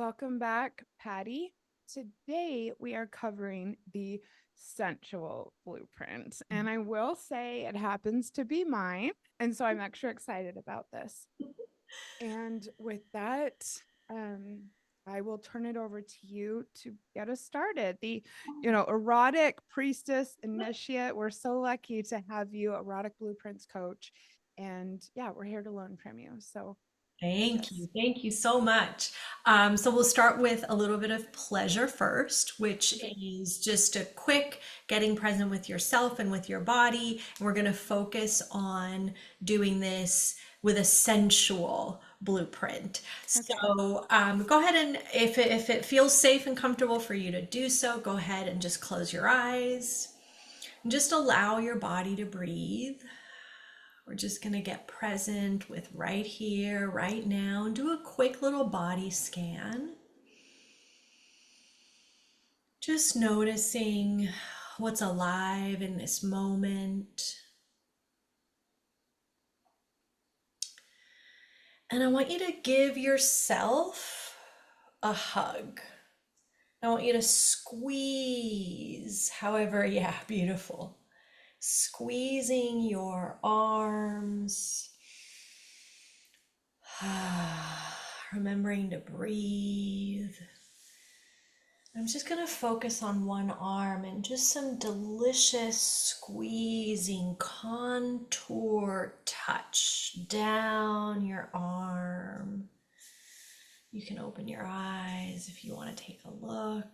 Welcome back, Patty. Today we are covering the sensual blueprint. And I will say it happens to be mine. And so I'm extra excited about this. And with that, um, I will turn it over to you to get us started. Erotic Priestess Initiate. We're so lucky to have you, Erotic Blueprints coach. And yeah, we're here to learn from you. So, Thank yes. you. Thank you so much. So we'll start with a little bit of pleasure first, which Okay. is just a quick getting present with yourself and with your body. And we're going to focus on doing this with a sensual blueprint. Okay. So go ahead and if it feels safe and comfortable for you to do so, go ahead and just close your eyes and just allow your body to breathe. We're just going to get present with right here, right now, and do a quick little body scan. Just noticing what's alive in this moment. And I want you to give yourself a hug. I want you to squeeze, however, yeah, beautiful. Squeezing your arms. Remembering to breathe. I'm just going to focus on one arm and just some delicious squeezing contour touch down your arm. You can open your eyes if you want to take a look.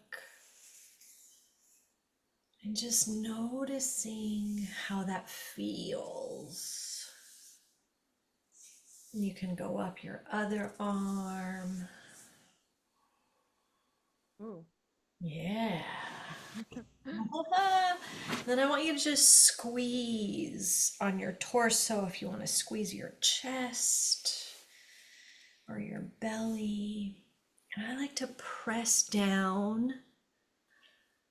And just noticing how that feels. You can go up your other arm. Ooh. Yeah. Then I want you to just squeeze on your torso if you want to squeeze your chest or your belly. And I like to press down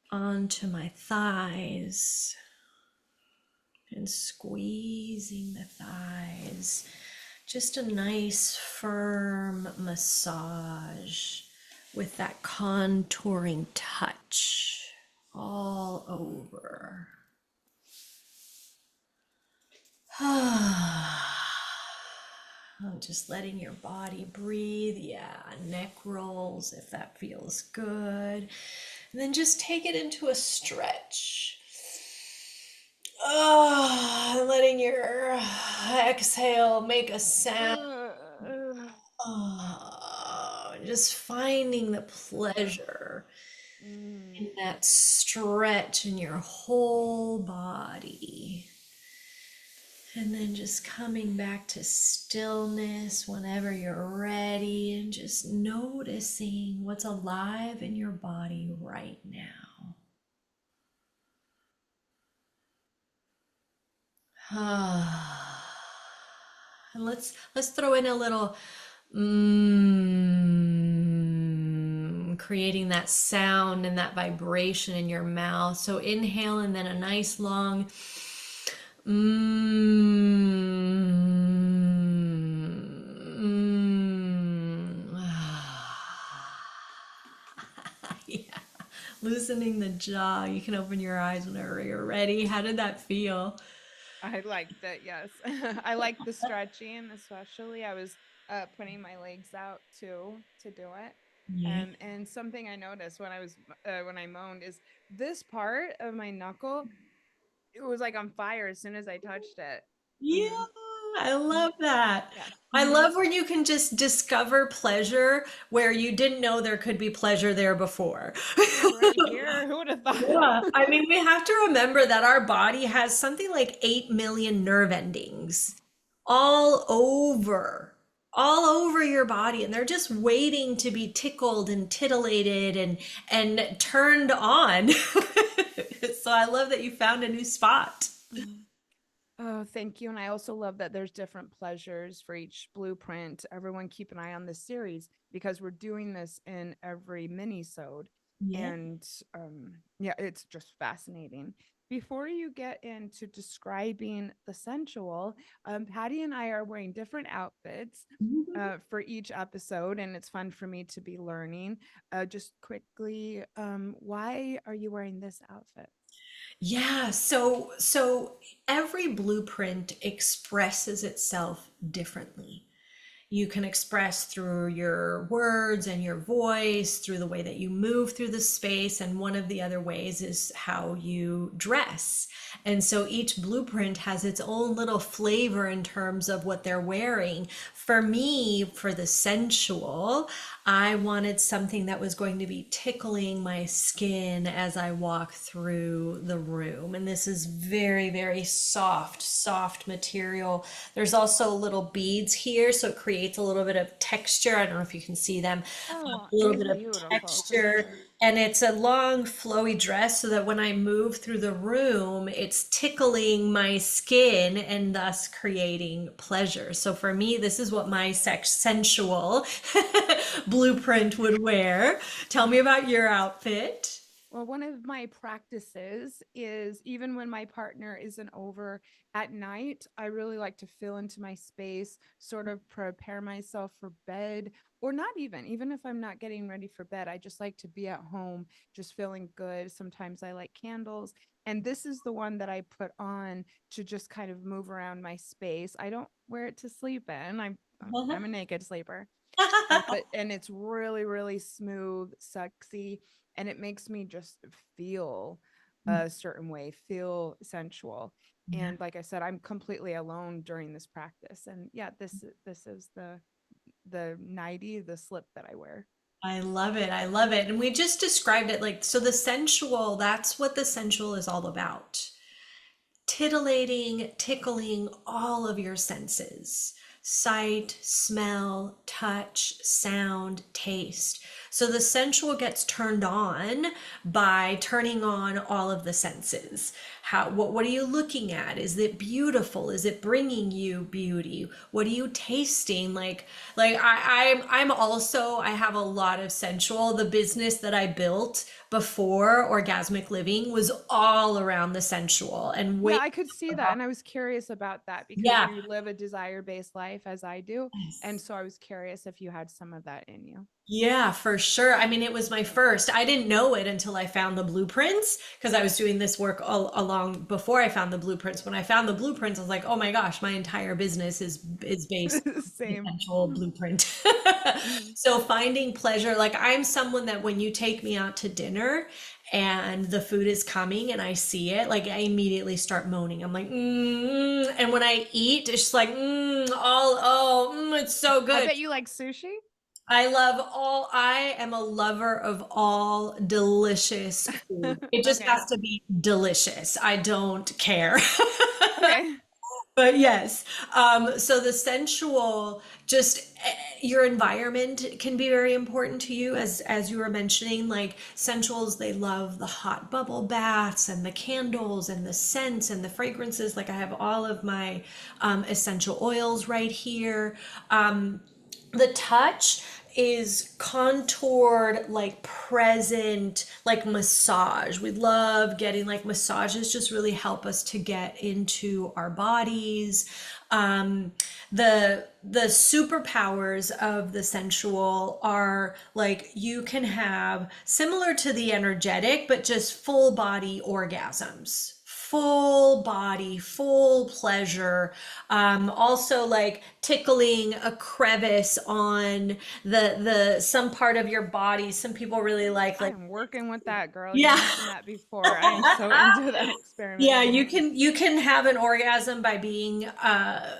onto my thighs and squeezing the thighs. Just a nice firm massage with that contouring touch all over. Just letting your body breathe. Yeah, neck rolls if that feels good. And then just take it into a stretch. Letting your exhale make a sound. Just finding the pleasure in Mm. that stretch in your whole body. And then just coming back to stillness whenever you're ready and just noticing what's alive in your body right now. And let's throw in a little creating that sound and that vibration in your mouth. So inhale and then a nice long yeah. Loosening the jaw. You can open your eyes whenever you're ready. How did that feel? I liked it. Yes. I like the stretching, especially. I was putting my legs out too to do it. Yeah. And something I noticed when I moaned is this part of my knuckle, it was like on fire as soon as I touched it. Yeah, Hmm. I love that. Yeah. I love when you can just discover pleasure where you didn't know there could be pleasure there before. Right here. Who would have thought? Yeah, I mean, we have to remember that our body has something like 8 million nerve endings all over, all over your body, and they're just waiting to be tickled and titillated and turned on. So I love that you found a new spot. Oh, thank you. And I also love that there's different pleasures for each blueprint. Everyone keep an eye on this series because we're doing this in every mini-sode. Yeah. And yeah, it's just fascinating. Before you get into describing the sensual, Patty and I are wearing different outfits for each episode, and it's fun for me to be learning. Just quickly, why are you wearing this outfit? Yeah, so every blueprint expresses itself differently. You can express through your words and your voice, through the way that you move through the space. And one of the other ways is how you dress. And so each blueprint has its own little flavor in terms of what they're wearing. For me, for the sensual, I wanted something that was going to be tickling my skin as I walk through the room. And this is very, very soft, soft material. There's also little beads here, so it creates a little bit of texture. I don't know if you can see them, Oh, a little it's bit of beautiful for texture. sure. And it's a long, flowy dress so that when I move through the room, it's tickling my skin and thus creating pleasure. So for me, this is what my sensual blueprint would wear. Tell me about your outfit. Well, one of my practices is even when my partner isn't over at night, I really like to fill into my space, sort of prepare myself for bed, or not even if I'm not getting ready for bed, I just like to be at home, just feeling good. Sometimes I light candles. And this is the one that I put on to just kind of move around my space. I don't wear it to sleep in. I'm a naked sleeper. But and it's really, really smooth, sexy, and it makes me just feel a certain way, feel sensual. Yeah. And like I said, I'm completely alone during this practice. And yeah, this is the nightie, the slip that I wear. I love it. I love it. And we just described it like, so the sensual, that's what the sensual is all about. Titillating, tickling all of your senses: sight, smell, touch, sound, taste. So the sensual gets turned on by turning on all of the senses. What are you looking at? Is it beautiful? Is it bringing you beauty? What are you tasting? I'm also, I have a lot of sensual. The business that I built before orgasmic living was all around the sensual and Yeah, way. I could see that. And I was curious about that because Yeah. you live a desire based life as I do. And Yes. so I was curious if you had some of that in you. Yeah, for sure. I mean, it was my first. I didn't know it until I found the blueprints because I was doing this work all along before I found the blueprints. When I found the blueprints, I was like, "Oh my gosh, my entire business is based on the Same. sensual blueprint." Mhm. So finding pleasure, like I'm someone that when you take me out to dinner and the food is coming and I see it, like I immediately start moaning. I'm like, and when I eat, it's just like, it's so I good. bet you like sushi. I am a lover of all delicious food. It just Okay. has to be delicious. I don't care. Okay. But yes, so the sensual, just your environment can be very important to you, as you were mentioning. Like sensuals, they love the hot bubble baths and the candles and the scents and the fragrances. Like I have all of my essential oils right here. The touch is contoured, like present, like massage. We love getting like massages, just really help us to get into our bodies. um the superpowers of the sensual are like you can have similar to the energetic but just full body orgasms, full body, full pleasure. Also like tickling a crevice on the some part of your body. Some people really I like am working with that, girl. You yeah. mentioned that before. I am so into that Yeah, experimenting. you can have an orgasm by being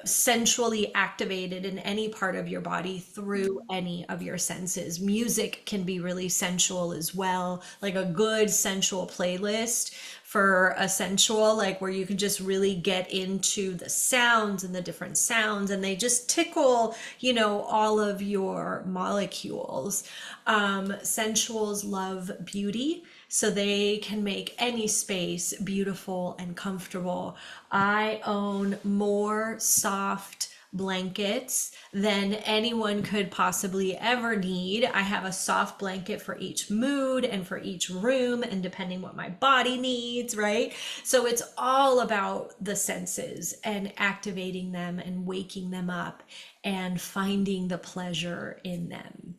sensually activated in any part of your body through any of your senses. Music can be really sensual as well, like a good sensual playlist for a sensual, like where you can just really get into the sounds and the different sounds, and they just tickle, all of your molecules. Sensuals love beauty, so they can make any space beautiful and comfortable. I own more soft blankets than anyone could possibly ever need. I have a soft blanket for each mood and for each room, and depending what my body needs, right? So it's all about the senses and activating them and waking them up and finding the pleasure in them.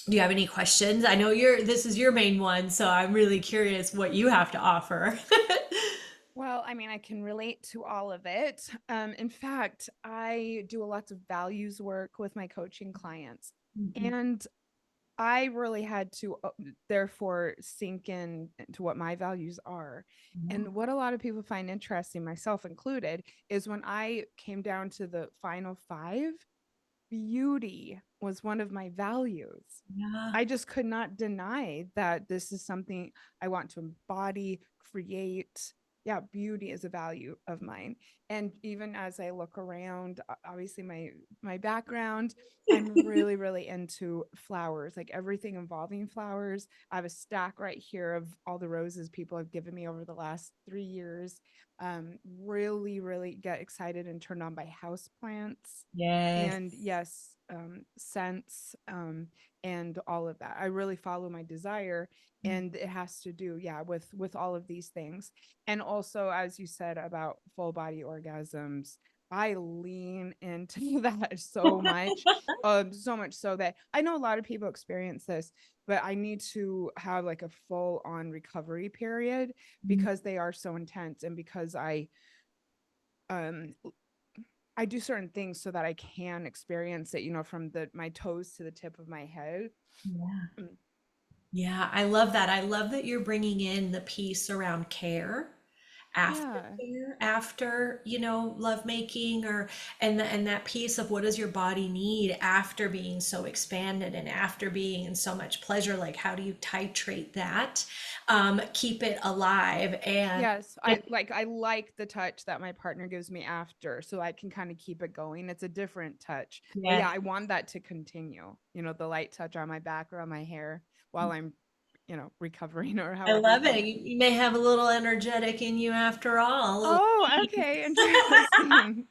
Do you have any questions? I know this is your main one, so I'm really curious what you have to offer. Well, I mean, I can relate to all of it. In fact, I do a lots of values work with my coaching clients. Mhm. And I really had to therefore sink in to what my values are. Yeah. And what a lot of people find interesting, myself included, is when I came down to the final five, beauty was one of my values. Yeah. I just could not deny that this is something I want to embody, create. Yeah, beauty is a value of mine. And even as I look around, obviously my background, I'm really, really into flowers, like everything involving flowers. I have a stack right here of all the roses people have given me over the last 3 years. Really, really get excited and turned on by house plants. Yes. And yes, scents, and all of that. I really follow my desire, and it has to do, yeah, with all of these things. And also, as you said about full body orgasms, I lean into that so much so that I know a lot of people experience this, but I need to have like a full on recovery period because they are so intense, and because um I do certain things so that I can experience it, from my toes to the tip of my head. Yeah. Mm. Yeah, I love that. I love that you're bringing in the piece around care, Yeah. aftercare, after, lovemaking, and that piece of what does your body need after being so expanded and after being in so much pleasure, like how do you titrate that, keep it alive Yes, and I like the touch that my partner gives me after, so I can kind of keep it going. It's a different touch. But yeah. yeah, I want that to continue. The light touch on my back or on my hair while I'm, recovering or I however you love put it. it. You may have a little energetic in you after all, a little Oh, okay, interesting.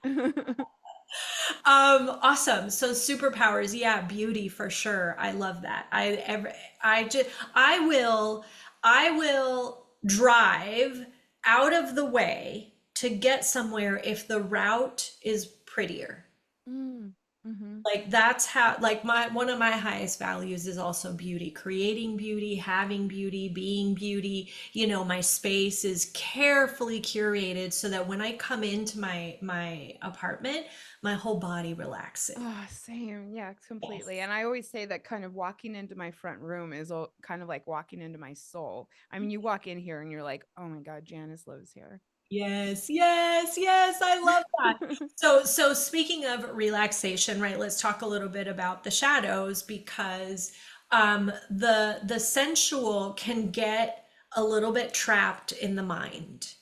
Awesome. So superpowers, yeah, beauty for sure. I love that. I will drive out of the way to get somewhere if the route is prettier. Mm, mhm. Like that's how, like, my one of my highest values is also beauty, creating beauty, having beauty, being beauty. My space is carefully curated so that when I come into my apartment, my whole body relaxes. Oh, same. Yeah, completely. Yes. And I always say that kind of walking into my front room is kind of like walking into my soul. I mean, you walk in here and you're like, oh my God, Janice lives here. Yes, yes, yes, I love that. So speaking of relaxation, right, let's talk a little bit about the shadows, because the sensual can get a little bit trapped in the mind.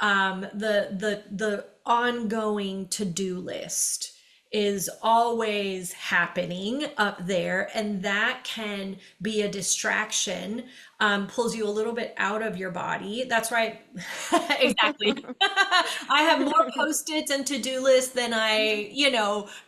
The ongoing to-do list is always happening up there, and that can be a distraction, pulls you a little bit out of your body. That's right. Exactly. I have more post-its and to-do lists than I,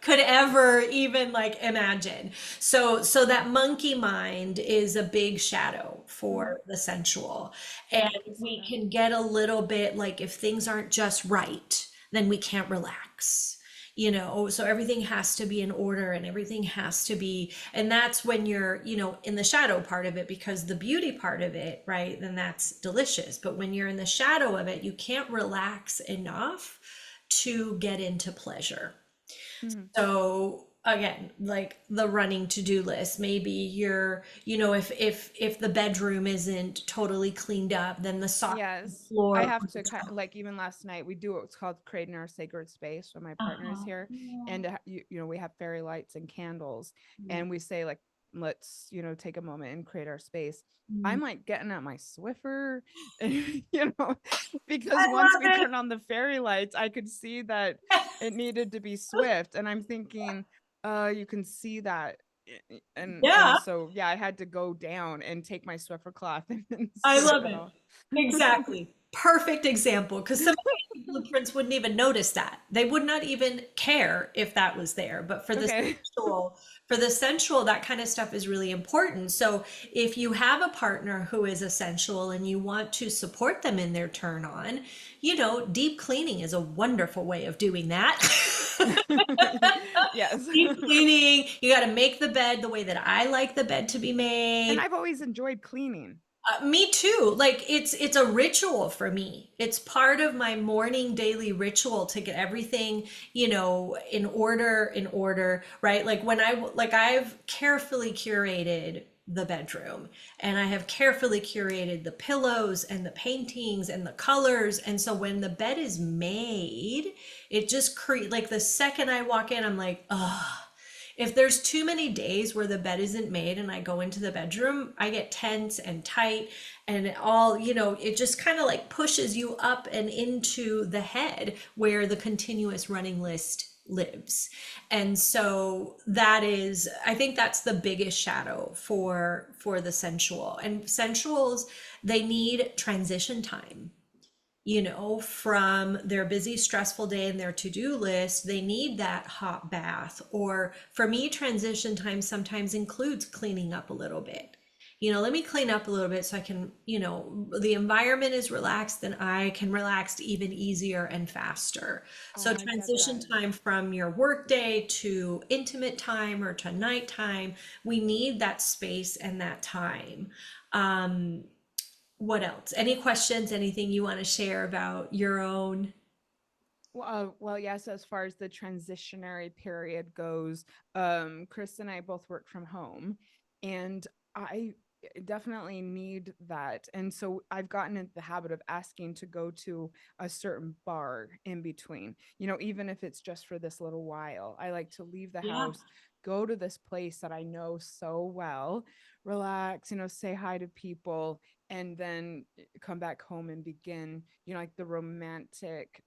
could ever even like imagine. So that monkey mind is a big shadow Mm, for the sensual. yeah, And I can see we that. can get a little bit like, if things aren't just right, then we can't relax. So everything has to be in order and everything has to be, and that's when you're, in the shadow part of it, because the beauty part of it, right, then that's delicious. But when you're in the shadow of it, you can't relax enough to get into pleasure. Mhm. So again, like the running to-do list, maybe if the bedroom isn't totally cleaned up, then the socks on the Yes. I floor. have to like even last night we do what's called creating our sacred space when my partner is Uh-huh. here, Yeah. and we have fairy lights and candles, Yeah. and we say like, let's take a moment and create our space. Mm. I'm like getting at my Swiffer, you know, because I once we love it. turned on the fairy lights, I could see that it needed to be swift, and I'm thinking, you can see that. And Yeah, so yeah, I had to go down and take my Swiffer cloth and I sweep love it it. off. Exactly. Perfect example. Because blueprints wouldn't even notice that. They would not even care if that was there. But Okay. for the sensual, that kind of stuff is really important. So if you have a partner who is a sensual and you want to support them in their turn on, deep cleaning is a wonderful way of doing that. Yes. Deep cleaning, you got to make the bed the way that I like the bed to be And made. I've always enjoyed cleaning. Me too. Like it's a ritual for me. It's part of my morning daily ritual to get everything, in order, right? Like I've carefully curated the bedroom and I have carefully curated the pillows and the paintings and the colors. And so when the bed is made, it just like the second I walk in, I'm like, oh, if there's too many days where the bed isn't made and I go into the bedroom, I get tense and tight and it just kind of like pushes you up and into the head where the continuous running list lives. And so I think that's the biggest shadow for the sensual. And sensuals, they need transition time, from their busy, stressful day and their to-do list. They need that hot bath. Or for me, transition time sometimes includes cleaning up a little bit. Let me clean up a little bit so I can, the environment is relaxed and I can relax even easier and faster. Oh, So I get transition that. time from your workday to intimate time or to nighttime, we need that space and that time. Um, what else? Any questions? Anything you want to share about your own? Well, yes, as far as the transitionary period goes, Chris and I both work from home, and I definitely need that. And so I've gotten into the habit of asking to go to a certain bar in between, even if it's just for this little while. I like to leave the Yeah. house, go to this place that I know so well, relax, say hi to people, and then come back home and begin, like the romantic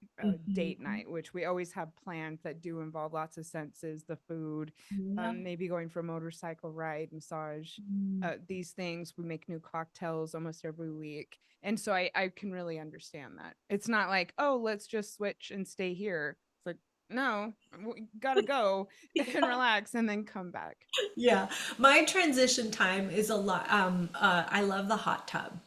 date Mhm. night, which we always have plans that do involve lots of senses, the food, Yeah. maybe going for a motorcycle ride, massage, Mm. these things. We make new cocktails almost every week. And so I can really understand that. It's not like, oh, let's just switch and stay here. It's like, no, we gotta go and relax and then come back. Yeah. My transition time is a lot. I love the hot tub.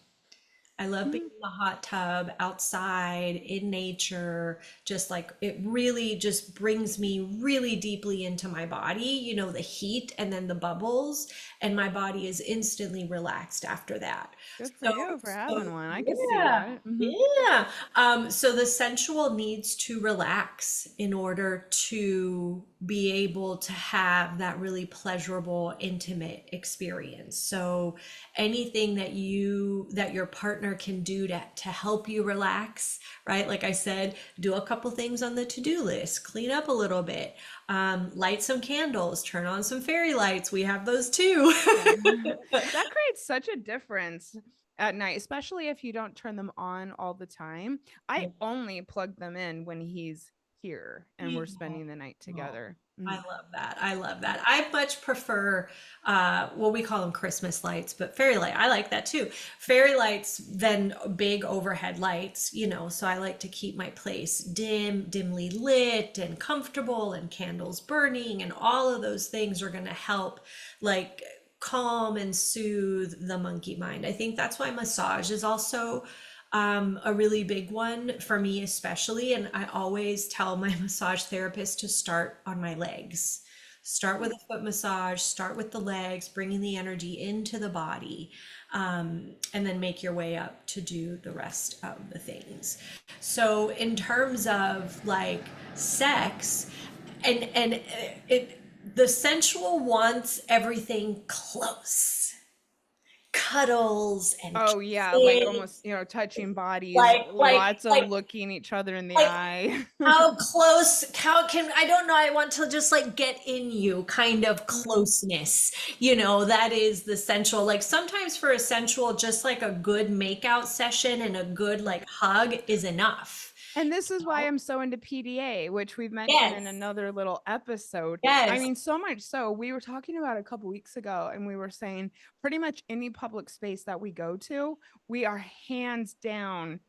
I love being Mhm. in the hot tub outside in nature. Just like it really just brings me really deeply into my body, the heat and then the bubbles, and my body is instantly relaxed after that. Good for So, you for having so one. I could see yeah, that. Hmm. yeah. So the sensual needs to relax in order to be able to have that really pleasurable, intimate experience. So anything that your partner can do to help you relax, right? Like I said, do a couple things on the to-do list, clean up a little bit, light some candles, turn on some fairy lights. We have those too. Yeah. That creates such a difference at night, especially if you don't turn them on all the time. I only plug them in when he's here and we're spending the night Oh, together. I Mhm. love that. I love that. I much prefer, well, we call them Christmas lights, but fairy light. I like that too. Fairy lights than big overhead lights, so I like to keep my place dimly lit and comfortable and candles burning, and all of those things are going to help like calm and soothe the monkey mind. I think that's why massage is also a really big one for me, especially. And I always tell my massage therapist to start on my legs. Start with a foot massage, start with the legs, bringing the energy into the body, and then make your way up to do the rest of the things. So, in terms of like sex, and the sensual wants everything close, cuddles and Oh yeah, like almost, kisses, touching bodies, like like lots of like looking each other in the like eye. how close, how can, I don't know, I want to just like get in you kind of Mhm. closeness, that is the sensual. Like sometimes for a sensual, just like a good makeout session and a good like hug is enough. And this is why know? I'm so into PDA, which we've mentioned in Yes, another little episode. I yes. mean, so much so, we were talking about it a couple weeks ago, and we were saying pretty much any public space that we go to, we are hands down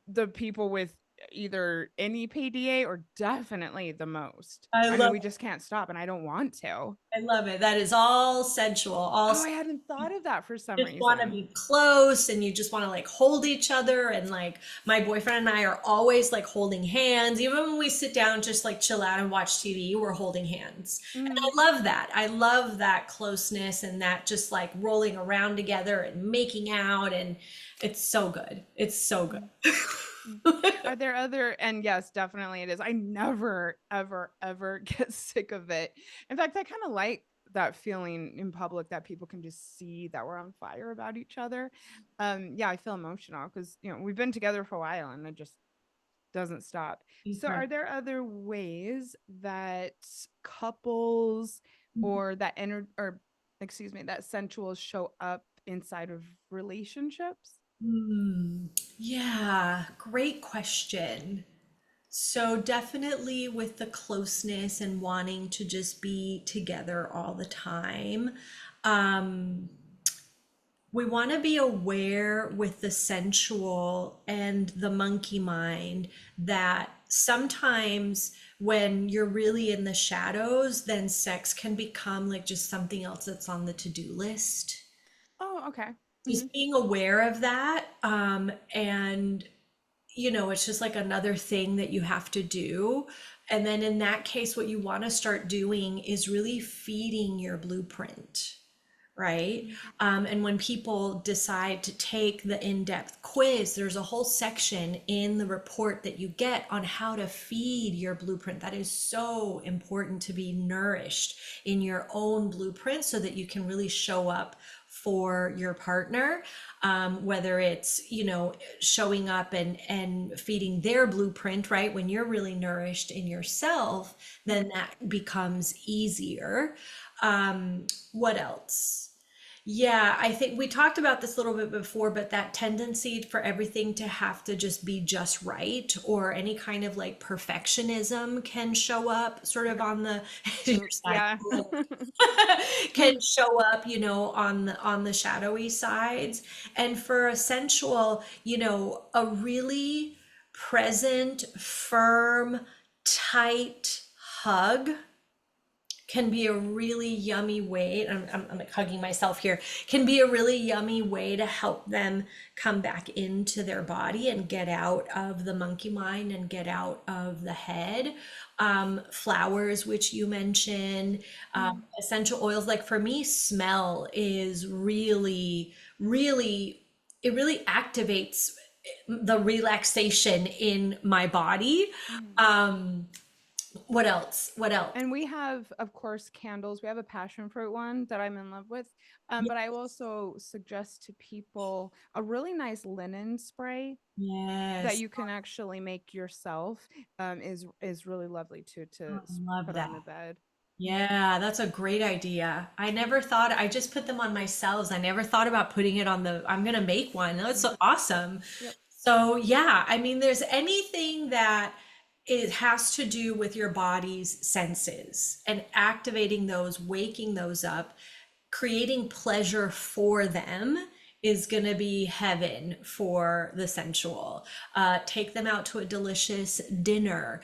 the people with either any PDA or definitely the most. I I mean, love we just can't stop, and I don't want to. I love it. That is all sensual, all Oh, I hadn't thought of that for some just want to reason. be close and you just want to like hold each other. And like my boyfriend and I are always like holding hands. Even when we sit down, just like chill out and watch TV, we're holding hands. And Mm, I love that. I love that closeness and that just like rolling around together and making out. And it's so good. It's so mm, good. mm. Are there other, and yes, definitely it is. I never, ever, ever get sick of it. In fact, I kind of like that feeling in public that people can just see that we're on fire about each other. Yeah, I feel emotional because, we've been together for a while and it just doesn't stop. So, are Incredible. there other ways that couples or or excuse me, that sensuals show up inside of relationships? Hmm. Yeah, great question. So definitely with the closeness and wanting to just be together all the time. Um, we want to be aware with the sensual and the monkey mind that sometimes when you're really in the shadows, then sex can become like just something else that's on the to-do list. Oh, okay. Hmm. Just being aware of that, and it's just like another thing that you have to do. And then in that case, what you want to start doing is really feeding your blueprint, right? And when people decide to take the in-depth quiz, there's a whole section in the report that you get on how to feed your blueprint. That is so important to be nourished in your own blueprint so that you can really show up for your partner, whether it's showing up and feeding their blueprint, right? When you're really nourished in yourself, then that becomes easier. What else? Yeah, I think we talked about this a little bit before, but that tendency for everything to have to just be just right, or any kind of like perfectionism can show up sort of on the your side, Yeah. can show up, on the shadowy sides. And for a sensual, a really present, firm, tight hug can be a really yummy way. I'm like hugging myself here. Can be a really yummy way to help them come back into their body and get out of the monkey mind and get out of the head. Flowers, which you mentioned, essential oils. Like for me, smell is really, really, it really activates the relaxation in my body. Um, what else? What else? And we have, of course, candles. We have a passion fruit one that I'm in love with. But I also suggest to people a really nice linen spray that Yes, you can actually make yourself. Is really lovely to I love put on that. the bed. Mm. Yeah, that's a great idea. I never thought, I just put them on myself. I never thought about putting it on I'm gonna make one. That's Mm. so awesome. Yep. So yeah, I mean, there's anything that it has to do with your body's senses and activating those, waking those up, creating pleasure for them is going to be heaven for the sensual. Take them out to a delicious dinner,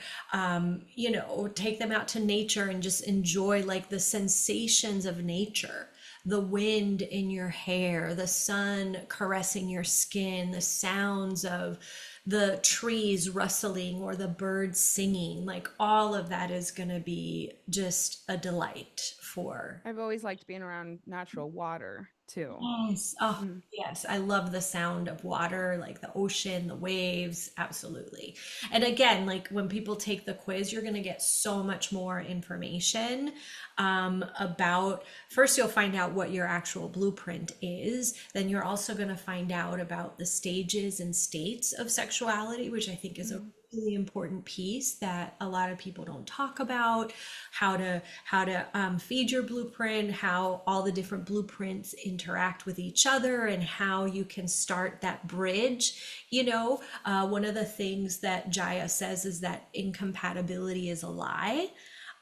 take them out to nature and just enjoy like the sensations of nature, the wind in your hair, the sun caressing your skin, the sounds of the trees rustling or the birds singing. Like all of that is going to be just a delight for. I've always liked being around natural water too. Yes. Oh, Mm. yes. I love the sound of water, like the ocean, the waves. Absolutely. And again, like when people take the quiz, you're going to get so much more information about, first, you'll find out what your actual blueprint is. Then you're also going to find out about the stages and states of sexuality, which I think is a Mm. really important piece that a lot of people don't talk about. How to feed your blueprint, how all the different blueprints interact with each other, and how you can start that bridge. One of the things that Jaya says is that incompatibility is a lie.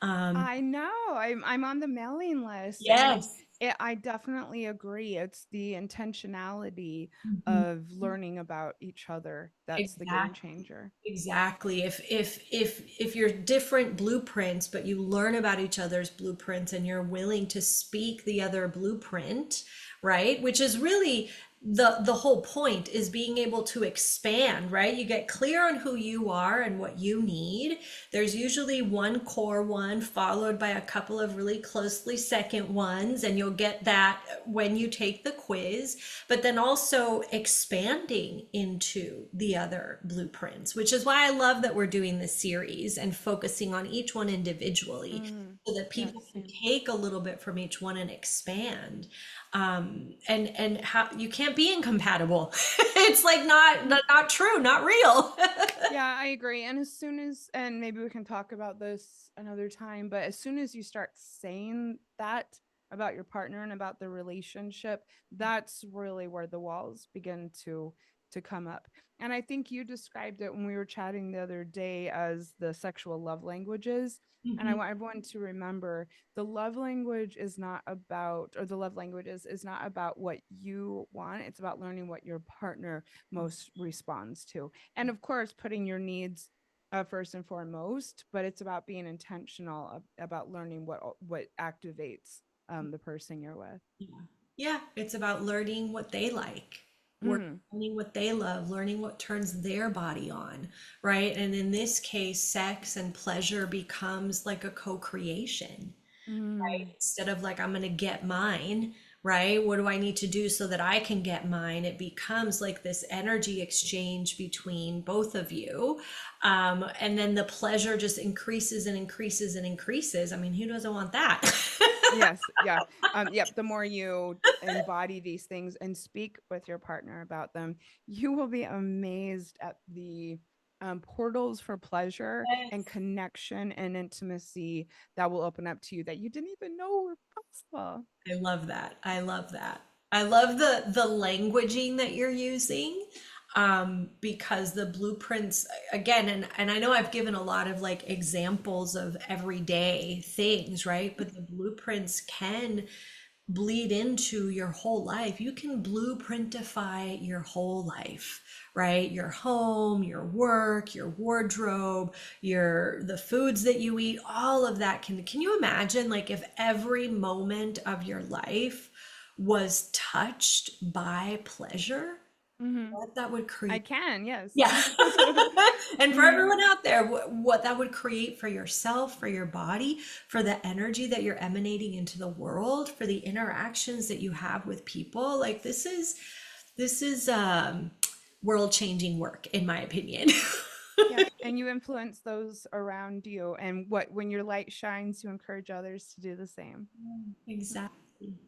um I know. I'm on the mailing list, and yes. I definitely agree. It's the intentionality Mhm. of learning about each other that's the game Exactly. changer. Exactly. If you're different blueprints, but you learn about each other's blueprints and you're willing to speak the other blueprint, right? Which is really the whole point, is being able to expand, right? You get clear on who you are and what you need. There's usually one core one followed by a couple of really closely second ones, and you'll get that when you take the quiz, but then also expanding into the other blueprints, which is why I love that we're doing this series and focusing on each one individually Mm, so that yes, people can same. take a little bit from each one and expand. And how you can't be incompatible. It's like not true, not real. Yeah, I agree. And as soon as, and maybe we can talk about this another time, but as soon as you start saying that about your partner and about the relationship, that's really where the walls begin to come up. And I think you described it when we were chatting the other day as the sexual love languages. And I Mhm. want everyone to remember the love language is not about, or the love languages is not about what you want. It's about learning what your partner most responds to, and of course putting your needs first and foremost, but it's about being intentional about learning what activates the person you're with. Yeah. Yeah, it's about learning what they like, Mm, learning what they love, learning what turns their body on, right? And in this case, sex and pleasure becomes like a co-creation, right? mm, Instead of like, I'm going to get mine, right? What do I need to do so that I can get mine? It becomes like this energy exchange between both of you. And then the pleasure just increases and increases and increases. I mean, who doesn't want that? yes, yeah. Yep, the more you embody these things and speak with your partner about them, you will be amazed at the portals for pleasure and Yes. connection and intimacy that will open up to you that you didn't even know were possible. I love that. I love that. I love the languaging that you're using, because the blueprints again, and I know I've given a lot of like examples of everyday things, right? But the blueprints can bleed into your whole life. You can blueprintify your whole life, right? Your home, your work, your wardrobe, the foods that you eat, all of that can you imagine like if every moment of your life was touched by pleasure? Hmm. What that would I create. can, yes. Yeah. And for Hmm. everyone out there, what that would create for yourself, for your body, for the energy that you're emanating into the world, for the interactions that you have with people. Like this is world changing work, in my opinion. Yep. And you influence those around you. And when your light shines, you encourage others to do the same. Exactly.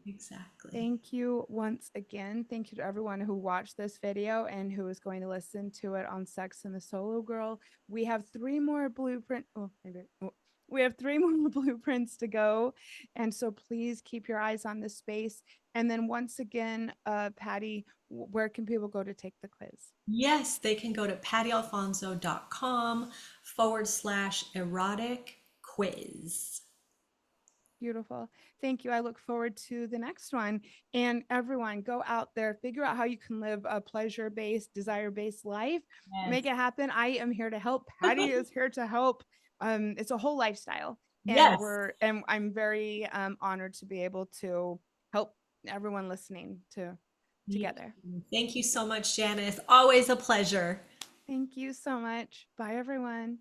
Exactly. Thank you once again. Thank you to everyone who watched this video and who is going to listen to it on Sex and the Solo Girl. We have three more blueprint. Oh, maybe. Oh, we have three more blueprints to go. And so please keep your eyes on this space. And then once again, Patty, where can people go to take the quiz? Yes, they can go to pattyalfonso.com/erotic quiz. Beautiful. Thank you. I look forward to the next one. And everyone, go out there, figure out how you can live a pleasure based, desire based life. Make Yes. it happen. I am here to help. Patty is here to help. It's a whole lifestyle. And Yes. I'm very honored to be able to help everyone listening to Me together. too. Thank you so much, Janice. Always a pleasure. Thank you so much. Bye, everyone.